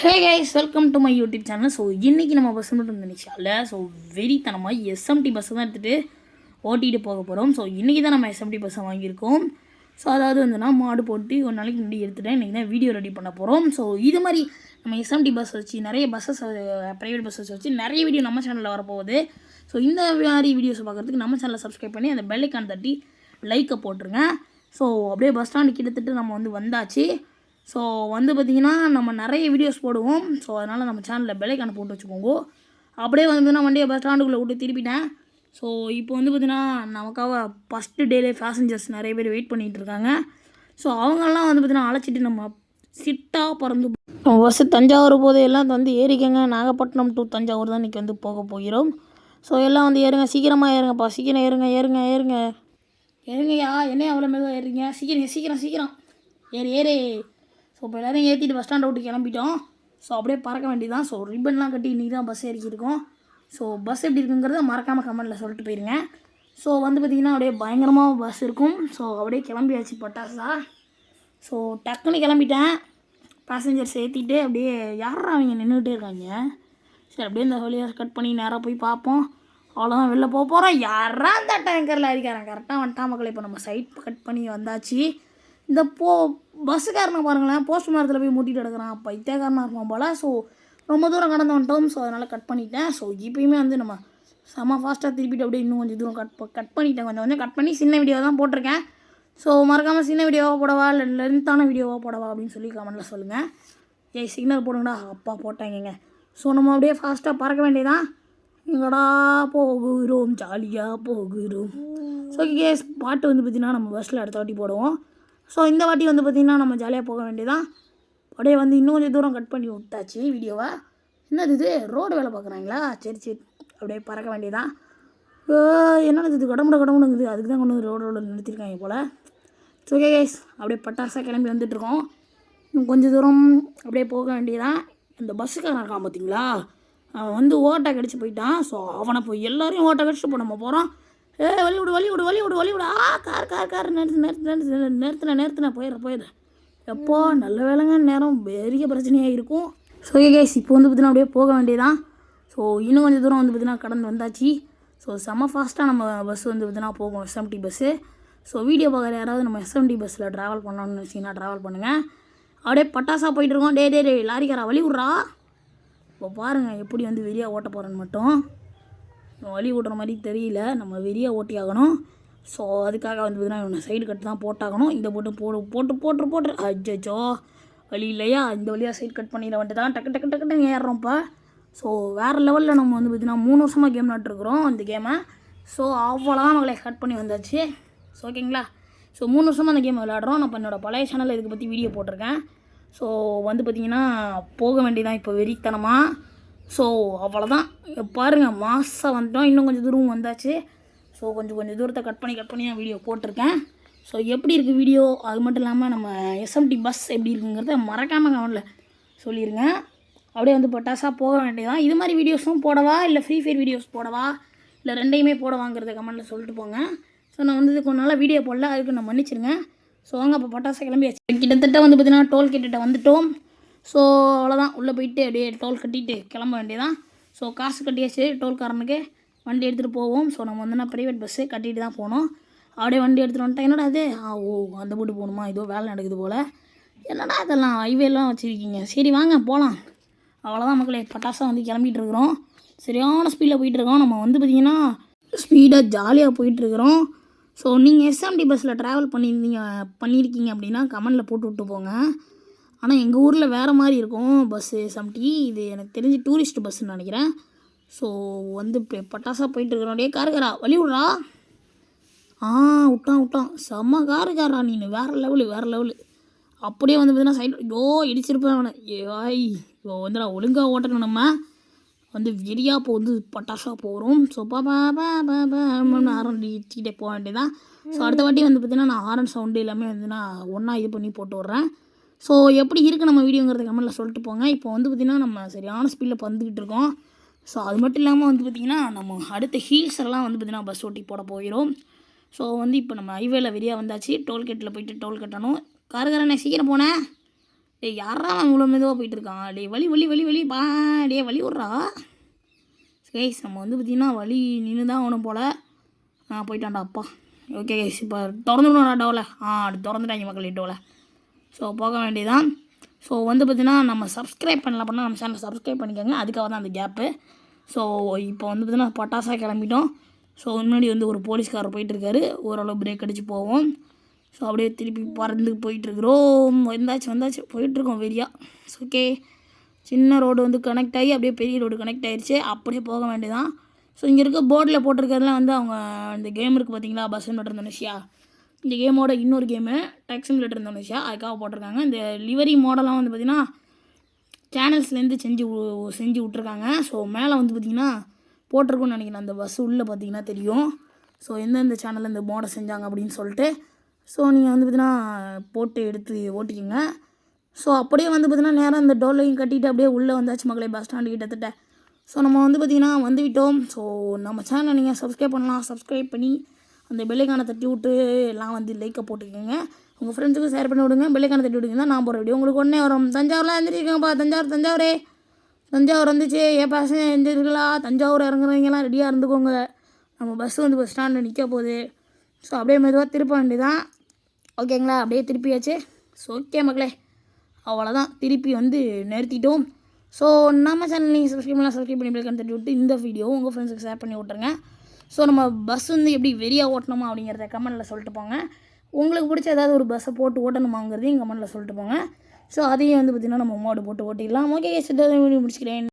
Hey guys, welcome to my YouTube channel. So இன்றைக்கி நம்ம bus மட்டும் இந்த நிஷாவில் வெறித்தனமாக எஸ்எம்டி பஸ்ஸை தான் எடுத்துகிட்டு ஓட்டிகிட்டு போக போகிறோம். ஸோ இன்றைக்கி தான் நம்ம எஸ்எம்டி பஸ்ஸை வாங்கியிருக்கோம். ஸோ அதாவது வந்துன்னா மாடு போட்டு ஒரு நாளைக்கு முன்னாடி எடுத்துகிட்டேன். இன்றைக்கி தான் வீடியோ ரெடி பண்ண போகிறோம். ஸோ இது மாதிரி நம்ம எஸ்எம்டி பஸ் வச்சு நிறைய பஸ்ஸஸ், ப்ரைவேட் பஸ்ஸஸ் வச்சு நிறைய வீடியோ நம்ம சேனலில் வரப்போகுது. ஸோ இந்த மாதிரி வீடியோஸை பார்க்குறதுக்கு நம்ம சேனலை சப்ஸ்கிரைப் பண்ணி அந்த பெல் ஐக்கான் தட்டி லைக்கை போட்டுருங்க. ஸோ அப்படியே பஸ் ஸ்டாண்டு கிட்டத்தட்ட நம்ம வந்தாச்சு. ஸோ பார்த்திங்கன்னா நம்ம நிறைய வீடியோஸ் போடுவோம். ஸோ அதனால் நம்ம சேனலில் பெல் ஐக்கானை போட்டு வச்சுக்கோங்க. அப்படியே நான் வண்டியை பஸ் ஸ்டாண்டுக்குள்ளே விட்டு திருப்பிட்டேன். ஸோ இப்போ பார்த்திங்கன்னா நமக்காக ஃபஸ்ட்டு டேலே பேசஞ்சர்ஸ் நிறைய பேர் வெயிட் பண்ணிகிட்டு இருக்காங்க. ஸோ அவங்கெல்லாம் பார்த்திங்கன்னா அழைச்சிட்டு நம்ம சிட்டாக பறந்து பஸ்ஸு தஞ்சாவூர் போது எல்லாம் ஏறிக்கங்க. நாகப்பட்டினம் டு தஞ்சாவூர் தான் இன்றைக்கி போக போகிறோம். ஸோ எல்லாம் ஏறுங்க, சீக்கிரமாக ஏறுங்கப்பா, சீக்கிரம் ஏறுங்க ஏறுங்க ஏறுங்க ஏறுங்கய்யா. என்ன அவ்வளோ மெதுவாக ஏறுறீங்க? சீக்கிரம் சீக்கிரம் சீக்கிரம் ஏறு ஏறு. ஸோ இப்போ எல்லோரும் ஏற்றிட்டு பஸ் ஸ்டாண்டை விட்டு கிளம்பிட்டோம். ஸோ அப்படியே பறக்க வேண்டியதான். ஸோ ரிப்பன்லாம் கட்டி இன்றைக்கி தான் பஸ் ஏறிக்கிருக்கோம். ஸோ பஸ் எப்படி இருக்குங்கிறத மறக்காமல் கமெண்ட்டில் சொல்லிட்டு போயிருங்க. ஸோ பார்த்திங்கன்னா அப்படியே பயங்கரமாக பஸ் இருக்கும். ஸோ அப்படியே கிளம்பியாச்சு பட்டாசா. ஸோ டக்குன்னு கிளம்பிட்டேன். பேசஞ்சர்ஸ் ஏற்றிட்டு அப்படியே யாரா அவங்க நின்றுக்கிட்டே இருக்காங்க. சரி அப்படியே இந்த வழியாக கட் பண்ணி நேராக போய் பார்ப்போம். அவ்வளோதான், வெளில போக போகிறோம். யாரா அந்த டேங்கரில் அடிக்கிறான். கரெக்டாக வந்துட்டான் மக்களே. இப்போ நம்ம சைட் கட் பண்ணி வந்தாச்சு. இந்த பஸ்ஸுக்காரனை பாருங்களேன், போஸ்ட் மரத்தில் போய் மூட்டிகிட்டு எடுக்கிறான். பைத்தியக்காரனாக இருப்பான் போல். ஸோ ரொம்ப தூரம் கடந்து வந்துட்டோம். ஸோ அதனால் கட் பண்ணிட்டேன். ஸோ இப்போயுமே நம்ம செம்ம ஃபாஸ்ட்டாக திருப்பிட்டு அப்படியே இன்னும் கொஞ்சம் தூரம் கட் பண்ணிட்டேன். கொஞ்சம் கட் பண்ணி சின்ன வீடியோ தான் போட்டிருக்கேன். ஸோ மறக்காமல் சின்ன வீடியோவாக போடவா இல்லை லென்த்தான வீடியோவாக போடவா அப்படின்னு சொல்லி கமெண்ட்டில் சொல்லுங்கள். ஏய் சிக்னல் போடுங்கடா. அப்பா போட்டாங்க. ஸோ நம்ம அப்படியே ஃபாஸ்ட்டாக பறக்க வேண்டியதான். எங்கடா போகிறோம், ஜாலியாக போகிறோம். ஸோ கேஸ் பாட்டு பார்த்திங்கன்னா நம்ம பஸ்ஸில் அடுத்த வாட்டி போடுவோம். ஸோ இந்த வாட்டி பார்த்திங்கன்னா நம்ம ஜாலியாக போக வேண்டியதான். அப்படியே இன்னும் கொஞ்சம் தூரம் கட் பண்ணி விட்டாச்சு வீடியோவை. என்னது இது, ரோடு வேலை பார்க்குறாங்களா? சரி சரி அப்படியே பறக்க வேண்டியதான். என்னது இது, கடமுடுங்குது. அதுக்கு தான் கொண்டு ரோடு நிறுத்திருக்காங்க போல். ஸோ ஓகே கைஸ், அப்படியே பட்டாசாக கிளம்பி வந்துட்டுருக்கோம். இன்னும் கொஞ்சம் தூரம் அப்படியே போக வேண்டியதான். இந்த பஸ்ஸுக்காரன் இருக்கான் பார்த்திங்களா, அவன் ஓட்டை கடிச்சு போயிட்டான். ஸோ அவனை போய் எல்லோரையும் ஓட்டை கடிச்சிட்டு இப்போ நம்ம போகிறோம். வழி விடு. கார் நிறுத்தின போயிடுற. எப்போ நல்ல வேலைங்க, நேரம் பெரிய பிரச்சனையாக இருக்கும். ஸோ கேஸ் இப்போ பார்த்திங்கன்னா அப்படியே போக வேண்டியதான். ஸோ இன்னும் கொஞ்சம் தூரம் பார்த்திங்கன்னா கடந்து வந்தாச்சு. ஸோ செம்ம ஃபாஸ்ட்டாக நம்ம பஸ் பார்த்திங்கன்னா போகும், எஸ்எம்டி பஸ்ஸு. ஸோ வீடியோ பார்க்குற யாராவது நம்ம எஸ்எம்டி பஸ்ஸில் ட்ராவல் பண்ணணும்னு நினச்சிங்கன்னா ட்ராவல் பண்ணுங்கள். அப்படியே பட்டாசாக போயிட்டுருக்கோம். டே லாரிக்காரா வழி விட்றா. இப்போ பாருங்கள் எப்படி வெறியாக ஓட்ட போகிறேன்னு மட்டும். வழி விட்ற மாதிரி தெரியல, நம்ம வெறியாக ஓட்டி ஆகணும். ஸோ அதுக்காக பார்த்திங்கன்னா இவனை சைடு கட்டு தான் போட்டாகணும். இந்த போட்டு அச்சோ வழி இல்லையா, இந்த வழியாக சைடு கட் பண்ணிட வந்துட்டு தான் டக்கு ஏறுறோம்ப்பா. ஸோ வேறு லெவலில் நம்ம பார்த்திங்கன்னா 3 வருஷமாக கேம் விளாட்ருக்குறோம் இந்த கேமை. ஸோ அவ்வளோதான் மகளை கட் பண்ணி வந்தாச்சு. ஸோ ஓகேங்களா. ஸோ 3 வருஷமாக அந்த கேம் விளாட்றோம். நான் இப்போ என்னோடய பழைய சேனலில் இதுக்கு பற்றி வீடியோ போட்டிருக்கேன். ஸோ பார்த்திங்கன்னா போக வேண்டியதான் இப்போ வெறித்தனமாக. ஸோ அவ்வளோதான் பாருங்கள், மாதம் வந்துட்டோம். இன்னும் கொஞ்சம் தூரம் வந்தாச்சு. ஸோ கொஞ்சம் தூரத்தை கட் பண்ணி நான் வீடியோ போட்டிருக்கேன். ஸோ எப்படி இருக்குது வீடியோ, அது மட்டும் இல்லாமல் நம்ம எஸ்எம்டி பஸ் எப்படி இருக்குங்கிறத மறக்காமல் கமெண்ட்டில் சொல்லிடுங்க. அப்படியே பட்டாசாக போக வேண்டியதான். இது மாதிரி வீடியோஸும் போடவா இல்லை ஃப்ரீ ஃபயர் வீடியோஸ் போடவா இல்லை ரெண்டையுமே போடவாங்கிறத கமெண்ட்டில் சொல்லிட்டு போங்க. ஸோ நான் கொஞ்ச நாளாக வீடியோ போடல, அதுக்கு நான் மன்னிச்சிருங்க. ஸோ வாங்க அப்போ பட்டாசா கிளம்பியாச்சு. கிட்டத்தட்ட பார்த்திங்கன்னா டோல் கேட்டுகிட்ட வந்துட்டோம். ஸோ அவ்வளோதான், உள்ளே போயிட்டு அப்படியே டோல் கட்டிட்டு கிளம்ப வேண்டியதான். ஸோ காசு கட்டியாச்சு டோல்காரனுக்கு. வண்டி எடுத்துகிட்டு போவோம். ஸோ நம்ம ப்ரைவேட் பஸ்ஸு கட்டிட்டு தான் போகணும். அப்படியே வண்டி எடுத்துகிட்டு வந்துட்டேன். என்னடா அது, அந்த போட்டு போகணுமா, ஏதோ வேலை நடக்குது போல். என்னடா இதெல்லாம் ஹைவேலாம் வச்சுருக்கீங்க. சரி வாங்க போகலாம். அவ்வளோதான் மக்களே, பட்டாசாக கிளம்பிகிட்டு இருக்கிறோம். சரியான ஸ்பீடில் போயிட்டுருக்கோம். நம்ம பார்த்திங்கன்னா ஸ்பீடாக ஜாலியாக போயிட்டுருக்குறோம். ஸோ நீங்கள் எஸ்எம்டி பஸ்ஸில் ட்ராவல் பண்ணியிருக்கீங்க அப்படின்னா கமெண்டில் போட்டு விட்டு போங்க. ஆனால் எங்கள் ஊரில் வேறு மாதிரி இருக்கும் பஸ்ஸு எஸ்எம்டி. இது எனக்கு தெரிஞ்சு டூரிஸ்ட் பஸ்ஸுன்னு நினைக்கிறேன். ஸோ பட்டாசாக போயிட்டுருக்குறோம். காருக்காரா வழி விட்றா. விட்டான் செம்ம காருக்காரா நீ, வேறு லெவலு. அப்படியே பார்த்திங்கன்னா சைடு இடிச்சிருப்பேன் அவனை. இப்போ நான் ஒழுங்காக ஓட்டணும். நம்ம வெறியாக இப்போ பட்டாசாக போகிறோம். ஸோ ஹாரன் இடிச்சிக்கிட்டே போக வேண்டியதான். ஸோ அடுத்த வாட்டி பார்த்திங்கன்னா நான் ஹாரன் சவுண்டு எல்லாமே நான் ஒன்றா இது பண்ணி போட்டு விட்றேன். ஸோ எப்படி இருக்குது நம்ம வீடியோங்கிறத கமெண்ட்டில் சொல்லிட்டு போங்க. இப்போ பார்த்திங்கன்னா நம்ம சரியான ஸ்பீடில் வந்துக்கிட்டு இருக்கோம். ஸோ அது மட்டும் இல்லாமல் பார்த்திங்கன்னா நம்ம அடுத்த ஹீல்ஸ் எல்லாம் பார்த்திங்கன்னா பஸ் ஓட்டி போட போகிறோம். ஸோ இப்போ நம்ம ஹைவேல வெறியாக வந்தாச்சு. டோல்கேட்டில் போயிட்டு டோல் கட்டணும். காருக்காரனே சீக்கிரம் போனேன். டேய் யாரா அவன் இவ்வளோ மெதுவாக போயிட்டுருக்கான்? டே வலி வலி வலி வலி பா டே வலி விட்றா. கைஸ் நம்ம வந்து பார்த்திங்கன்னா வலி நின்று தான் ஆகணும் போல். போயிட்டான்டா அப்பா. ஓகே கைஸ் இப்போ திறந்துடணும்டா டோவில். திறந்துட்டாங்க மக்கள் டோவில். ஸோ போக வேண்டியதான். ஸோ வந்து பார்த்திங்கன்னா நம்ம சப்ஸ்கிரைப் பண்ணலாம் பண்ணால் நம்ம சேனலை சப்ஸ்கிரைப் பண்ணிக்கோங்க. அதுக்காக தான் அந்த கேப்பு. ஸோ இப்போ வந்து பார்த்திங்கன்னா பட்டாசாக கிளம்பிட்டோம். ஸோ முன்னாடி வந்து ஒரு போலீஸ்காரர் போயிட்டுருக்காரு. ஓரளவு பிரேக் அடித்து போவோம். ஸோ அப்படியே திருப்பி பறந்து போயிட்டுருக்குறோம். வந்தாச்சு போயிட்டுருக்கோம் வெறியா. ஓகே சின்ன ரோடு வந்து கனெக்ட் ஆகி அப்படியே பெரிய ரோடு கனெக்ட் ஆகிடுச்சு. அப்படியே போக வேண்டியதான். ஸோ இங்கே இருக்க போர்டில் போட்டிருக்கிறதுலாம் வந்து அவங்க இந்த கேம் இருக்குது பார்த்தீங்களா, பஸ் சிமுலேட்டர் இந்தோனேஷியா. இந்த கேமோட இன்னொரு கேமு ட்ரக் சிமுலேட்டர் இந்தோனேஷியா, அதுக்காக போட்டிருக்காங்க. இந்த லிவரி மாடலாம் வந்து பார்த்திங்கன்னா சேனல்ஸ்லேருந்து செஞ்சு விட்ருக்காங்க. ஸோ மேலே வந்து பார்த்திங்கன்னா போட்டிருக்குன்னு நினைக்கிறேன். அந்த பஸ் உள்ளே பார்த்திங்கன்னா தெரியும். ஸோ எந்தெந்த சேனலில் இந்த மோடை செஞ்சாங்க அப்படின்னு சொல்லிட்டு. ஸோ நீங்கள் வந்து பார்த்திங்கன்னா போட்டு எடுத்து ஓட்டிக்கோங்க. ஸோ அப்படியே வந்து பார்த்திங்கன்னா நேராக அந்த டோர்லையும் கட்டிட்டு அப்படியே உள்ளே வந்தாச்சு மக்களே, பஸ் ஸ்டாண்டு கிட்டத்தட்ட. ஸோ நம்ம வந்து பார்த்திங்கன்னா வந்துவிட்டோம். ஸோ நம்ம சேனலை நீங்கள் சப்ஸ்கிரைப் பண்ணலாம். சப்ஸ்கிரைப் பண்ணி அந்த பெல்லைக்கான தட்டி விட்டு எல்லாம் வந்து லைக்கை போட்டுக்கோங்க. உங்கள் ஃப்ரெண்ட்ஸுக்கும் ஷேர் பண்ணி விடுங்க. பெல்லைக்கான தட்டி விடுங்க தான் நான் போகிற வீடியோ உங்களுக்கு உடனே வரும். தஞ்சாவூர்லாம் எழுந்திரிக்கோங்கப்பா. தஞ்சாவூர் வந்துச்சு. ஏன் பசங்க எழுந்திருங்களா? தஞ்சாவூர் இறங்குறவங்கலாம் ரெடியாக இருந்துக்கோங்க. நம்ம பஸ் வந்து பஸ் ஸ்டாண்டில் நிற்க போகுது. ஸோ அப்படியே மெதுவாக திருப்ப வேண்டியதான். ஓகேங்களா? அப்படியே திருப்பியாச்சு. ஸோ ஓகே மக்களே, அவ்வளோதான். திருப்பி வந்து நிறுத்திட்டோம். ஸோ நம்ம சேனல் நீங்கள் சப்ஸ்கிரைப் பண்ணி பெல்லைக்கான தட்டி விட்டு இந்த வீடியோ உங்கள் ஃப்ரெண்ட்ஸுக்கு ஷேர் பண்ணி விட்ருங்க. ஸோ நம்ம பஸ் வந்து எப்படி வெறியாக ஓட்டணுமா அப்படிங்கிறத கமெண்ட்டில் சொல்லிட்டு போங்க. உங்களுக்கு பிடிச்ச ஏதாவது ஒரு பஸ்ஸை போட்டு ஓட்டணுமாங்கிறதையும் கமெண்ட்டில் சொல்லிட்டு போங்க. ஸோ அதையும் வந்து பார்த்திங்கன்னா நம்ம மோடு போட்டு ஓட்டிடலாம். ஓகே முடிச்சுக்கிறேன்.